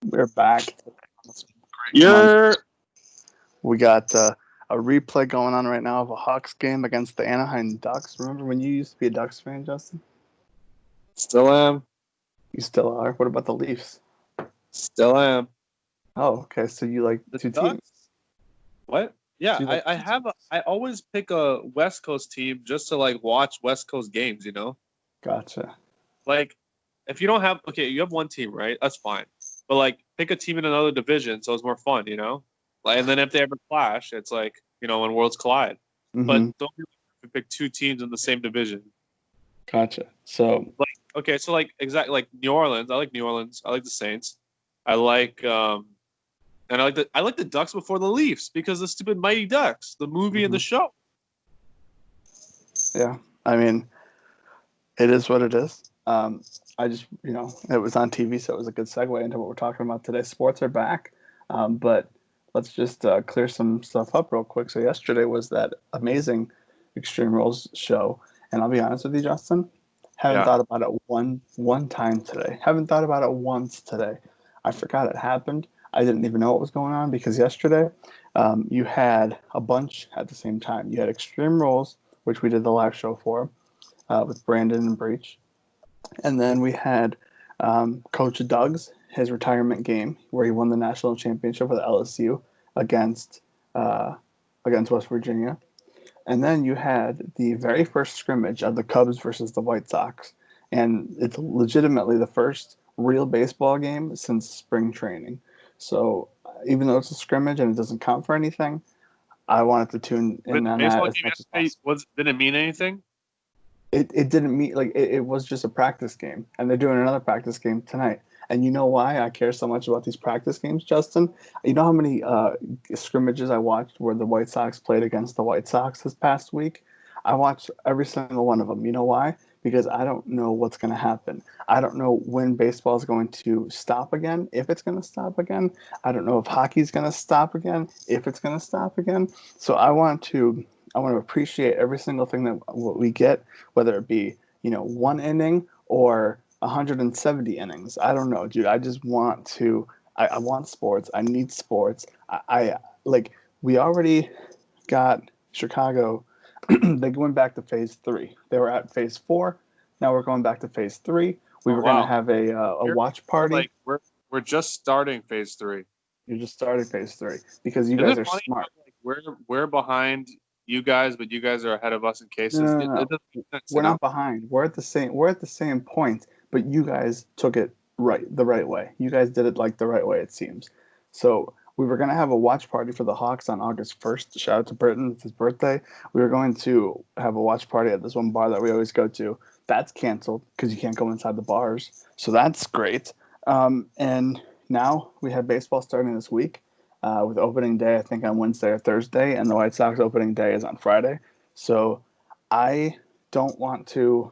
We're back. You're We got a replay going on right now of a Hawks game against the Anaheim Ducks. Remember when you used to be a Ducks fan, Justin? still am. You still are. What about the Leafs? Still am. Oh, okay. So you like The two Ducks? teams? What? Yeah, So you like I two have. teams. I always pick a West Coast team just to like watch West Coast games. Gotcha. Like if you don't have you have one team, right? That's fine. But like pick a team in another division so it's more fun. Like, and then if they ever clash, it's like when worlds collide. But Mm-hmm. don't be like, pick two teams in the same division. Gotcha. So So like exactly like New Orleans. I like New Orleans. I like the Saints. I like and I like the Ducks before the Leafs because the stupid Mighty Ducks, the movie and the show. yeah, I mean, it is what it is. I just it was on TV, so it was a good segue into what we're talking about today. Sports are back, but let's just clear some stuff up real quick. So yesterday was that amazing Extreme Rules show, and I'll be honest with you, Justin, haven't Yeah. thought about it one time today. Haven't thought about it once today. I forgot it happened. I didn't even know what was going on because yesterday you had a bunch at the same time. You had Extreme Rules, which we did the live show for with Brandon and Breach. And then we had Coach Doug's his retirement game where he won the national championship with LSU against uh, against West Virginia. And then you had the very first scrimmage of the Cubs versus the White Sox, and it's legitimately the first real baseball game since spring training. So even though it's a scrimmage and it doesn't count for anything, I wanted to tune But in the on that baseball as game much as yesterday possible. didn't mean anything. It didn't mean like it was just a practice game, and they're doing another practice game tonight. And you know why I care so much about these practice games, Justin? You know how many scrimmages I watched where the White Sox played against the White Sox this past week? I watched every single one of them. You know why? Because I don't know what's going to happen. I don't know when baseball is going to stop again, if it's going to stop again. I don't know if hockey's going to stop again, if it's going to stop again. So I want to appreciate every single thing that what we get, whether it be one inning or 170 innings. I don't know, dude. I just want to. I want sports. I need sports. I like. We already got Chicago. They went back to phase 3. They were at phase 4. Now we're going back to phase 3. We Oh were going to wow! have a watch party. Like we're just starting phase 3. You just started phase 3 because you Isn't guys it are funny? smart. How, like we're behind you guys, but you guys are ahead of us in No, cases. no, It no, no. doesn't make sense, We're not behind. We're at the same. We're at the same point, but you guys took it the right way. You guys did it like the right way, it seems. So we were gonna have a watch party for the Hawks on August 1st. Shout out to Burton, it's his birthday. We were going to have a watch party at this one bar that we always go to. That's canceled because you can't go inside the bars. So that's great. And now we have baseball starting this week. With opening day, I think on Wednesday or Thursday, and the White Sox opening day is on Friday. So I don't want to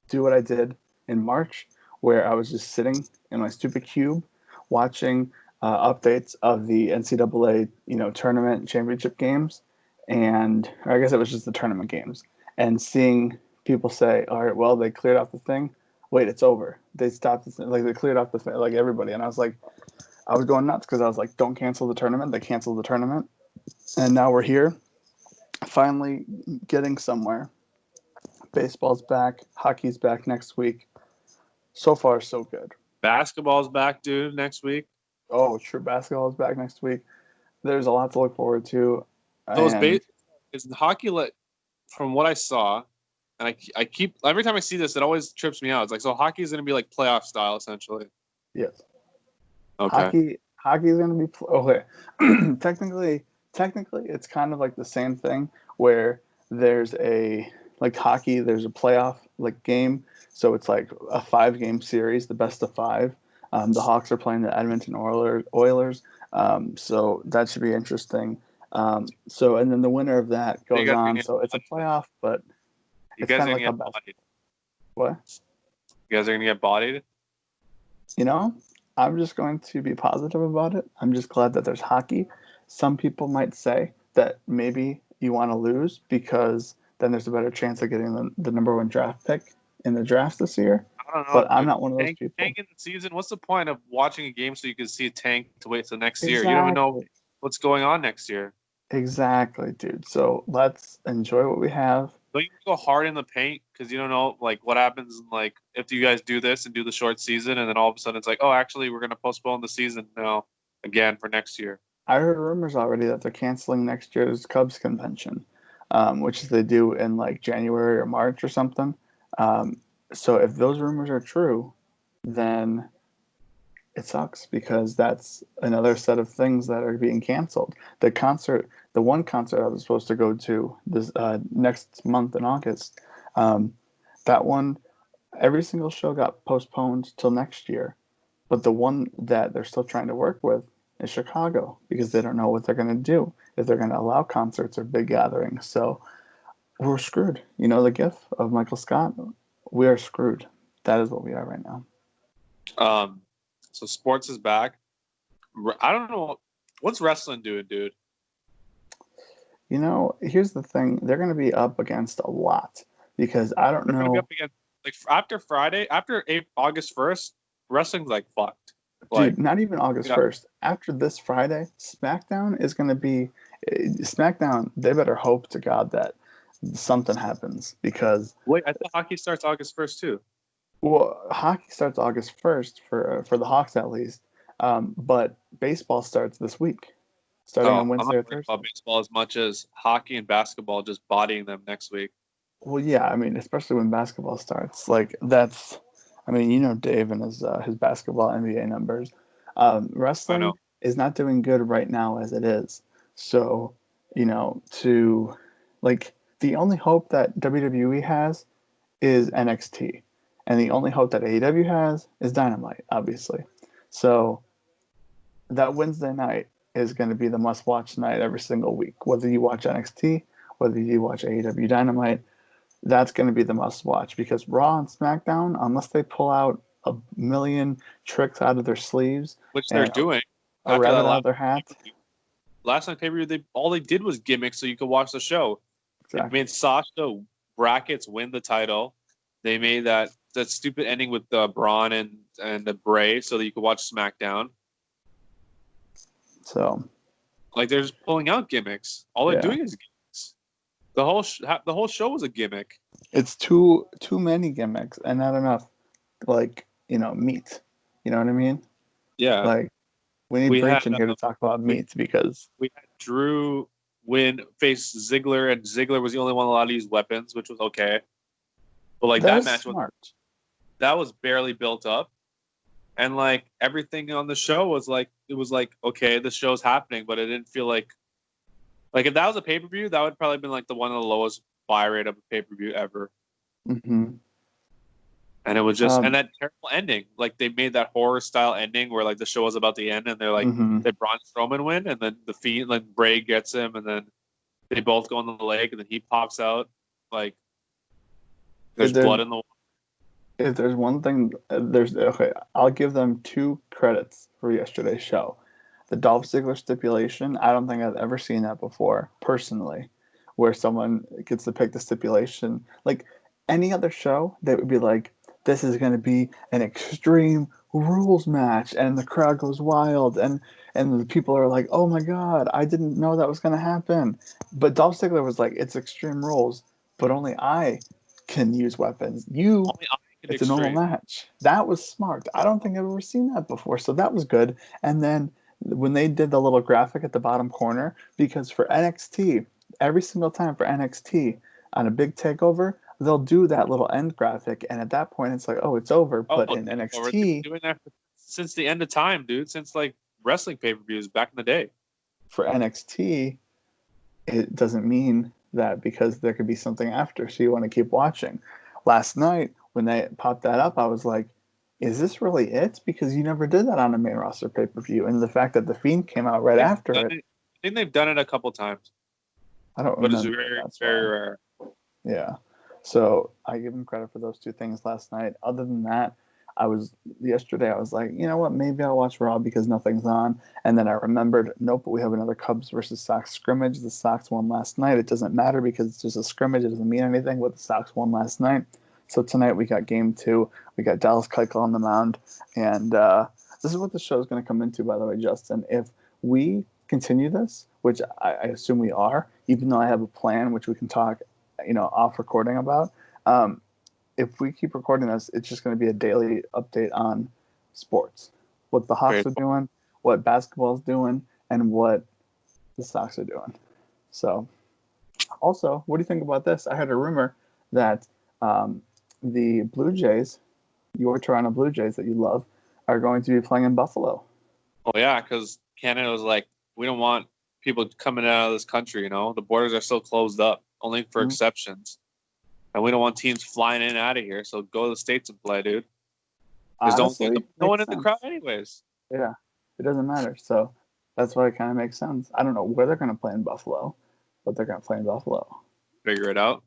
do what I did in March, where I was just sitting in my stupid cube watching updates of the NCAA, tournament championship games, or I guess it was just the tournament games, and seeing people say, "All right, well, they cleared off the thing. Wait, it's over. They stopped. Like they cleared off the thing, like everybody." And I was going nuts because I was like, "Don't cancel the tournament." They canceled the tournament, and now we're here, finally getting somewhere. Baseball's back. Hockey's back next week. So far, so good. Basketball's back, dude. Next week. Oh, true. Basketball is back next week. There's a lot to look forward to. So And is hockey like from what I saw, and I keep every time I see this, it always trips me out. It's like so hockey is going to be like playoff style essentially. yes, Okay. hockey is going to be okay. technically, it's kind of like the same thing where there's a like hockey. There's a playoff like game, so it's like a 5 game series, the best of 5. The Hawks are playing the Edmonton Oilers, so that should be interesting. And then the winner of that You goes guys are on. gonna So it's a playoff, but you it's guys kind are of gonna like how get best. bodied. What? You guys are gonna get bodied. You know, I'm just going to be positive about it. I'm just glad that there's hockey. Some people might say that maybe you want to lose because then there's a better chance of getting the number 1 draft pick in the draft this year. I don't know, but I'm dude. not one of those people. Tank in the season. What's the point of watching a game so you can see a tank to wait till next year? You don't even know Exactly. what's going on next year. Exactly, dude. So let's enjoy what we have. Don't you go hard in the paint because you don't know like what happens like if you guys do this and do the short season and then all of a sudden it's like, oh, actually we're gonna postpone the season now again for next year. I heard rumors already that they're canceling next year's Cubs convention, which they do in like January or March or something. Um, so if those rumors are true, then it sucks because that's another set of things that are being canceled. The one concert I was supposed to go to this next month in August, um, that one, every single show got postponed till next year. But the one that they're still trying to work with is Chicago because they don't know what they're going to do, if they're going to allow concerts or big gatherings. So we're screwed. You know the gif of Michael Scott? We are screwed. That is what we are right now. Um, so sports is back. I don't know what's wrestling doing, dude. You know, here's the thing. They're going to be up against a lot because I don't They're gonna be know. up against like after Friday, after August 1st, wrestling's like fucked. Like Dude, not even August yeah, 1st. After this Friday, SmackDown is going to be. SmackDown, they better hope to God that something happens because wait, I thought hockey starts August 1st too. well, hockey starts August 1st for the Hawks at least, but baseball starts this week, starting Oh, on I'm Wednesday not or worried Thursday. about baseball as much as hockey and basketball just bodying them next week. Well, yeah, I mean, especially when basketball starts, like that's, I mean, you know, Dave and his basketball NBA numbers. I Wrestling know. is not doing good right now as it is, so you know, to like the only hope that WWE has is NXT, and the only hope that AEW has is Dynamite, obviously. So that Wednesday night is going to be the must-watch night every single week. Whether you watch NXT, whether you watch AEW Dynamite, that's going to be the must-watch because Raw and SmackDown, unless they pull out a million tricks out of their sleeves Which they're and doing a after that rabbit out of their hat, last night pay-per-view. They all they did was gimmicks so you could watch the show. They exactly. made Sasha brackets win the title. They made that stupid ending with Braun and the Bray so that you could watch SmackDown. So Like they're just pulling out gimmicks. All they're yeah, doing is gimmicks. The whole show was a gimmick. it's too many gimmicks and not enough like meat. You know what I mean? Yeah, Like we need we had Breach in here to talk about we, meat because we had Drew win face Ziggler, and Ziggler was the only one allowed to use weapons, which was okay. But like that that is match was smart. barely built up, and like everything on the show was like it was like okay, the show's happening, but it didn't feel like if that was a pay per view, that would probably been like the one of the lowest buy rate of a pay per view ever. Hmm. And it was just and Um, that terrible ending. Like they made that horror style ending where like the show was about to end and they're like hmm. they Braun Strowman win and then the Fiend like Bray gets him and then they both go on the lake and then he pops out like If there's there's blood in the water. if there's one thing, there's okay. I'll give them two credits for yesterday's show. The Dolph Ziggler stipulation. I don't think I've ever seen that before, personally, where someone gets to pick the stipulation. Like any other show, they would be like, "This is going to be an extreme rules match," and the crowd goes wild, and the people are like, "Oh my god, I didn't know that was going to happen." But Dolph Ziggler was like, "It's extreme rules, but only I can use weapons. You, Only I can it's a normal extreme. match." That was smart. I don't think I've ever seen that before, so that was good. And then when they did the little graphic at the bottom corner, because for NXT, every single time for NXT on a big takeover, they'll do that little end graphic, and at that point, it's like, oh, it's over. Oh, But in or they've NXT, been doing that since the end of time, dude. Since like wrestling pay per views back in the day. for NXT, it doesn't mean that because there could be something after, so you want to keep watching. Last night, when they popped that up, I was like, is this really it? Because you never did that on a main roster pay per view. And the fact that The Fiend came out right after it, I think they've done it a couple times, I don't but it's remember. very That's very why. rare. Yeah. So I give him credit for those two things last night. Other than that, yesterday I was like, you know what, maybe I'll watch Raw because nothing's on. And then I remembered, nope, we have another Cubs versus Sox scrimmage. The Sox won last night. It doesn't matter because it's just a scrimmage. It doesn't mean anything, but the Sox won last night. So tonight we got game 2. We got Dallas Keuchel on the mound, and this is what the show is going to come into. By the way, Justin, if we continue this, which I assume we are, even though I have a plan, which we can talk, off recording about. If we keep recording this, it's just going to be a daily update on sports, what the Hawks are doing, what basketball is doing, and what the Sox are doing. So, also, what do you think about this? I heard a rumor that the Blue Jays, your Toronto Blue Jays that you love, are going to be playing in Buffalo. Oh yeah, because Canada was like, we don't want people coming out of this country. The borders are still closed up, only for exceptions, and we don't want teams flying in and out of here. So go to the States and play, dude. Because no one in the crowd, anyways. Yeah, it doesn't matter. So that's why it kind of makes sense. I don't know where they're going to play in Buffalo, but they're going to play in Buffalo. Figure it out.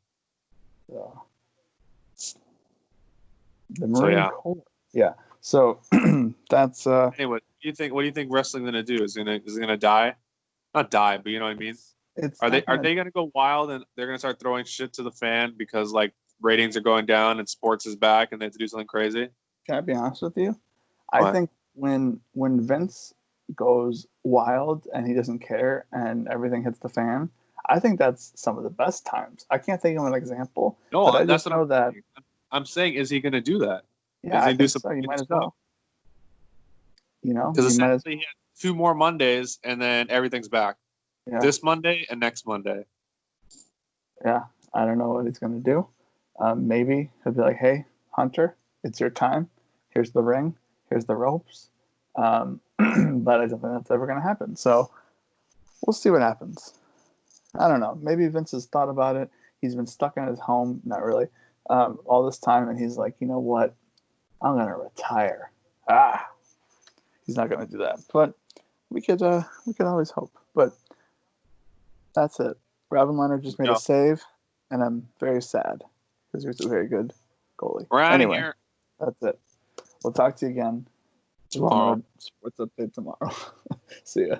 So, the Marine Corps. Yeah. So that's. Anyway, what do you think wrestling going to do? Is it going to die? Not die, but you know what I mean. Are they going to go wild and they're going to start throwing shit to the fan because like ratings are going down and sports is back and they have to do something crazy? Can I be honest with you? I think when Vince goes wild and he doesn't care and everything hits the fan, I think that's some of the best times. I can't think of an example. No, but I that's just know that. I'm saying, is he going to do that? Yeah, I think so. You might as well. Because essentially he had 2 more Mondays and then everything's back. Yeah. This Monday and next Monday. Yeah, I don't know what he's going to do. Maybe he'll be like, "Hey, Hunter, it's your time. Here's the ring. Here's the ropes." But I don't think that's ever going to happen. So we'll see what happens. I don't know. Maybe Vince has thought about it. He's been stuck in his home, not really, all this time, and he's like, you know what? I'm going to retire. He's not going to do that. But we could always hope. But that's it. Robin Leonard just made a save, and I'm very sad because he was a very good goalie. We're out of here. That's it. We'll talk to you again tomorrow. Sports update tomorrow. See ya.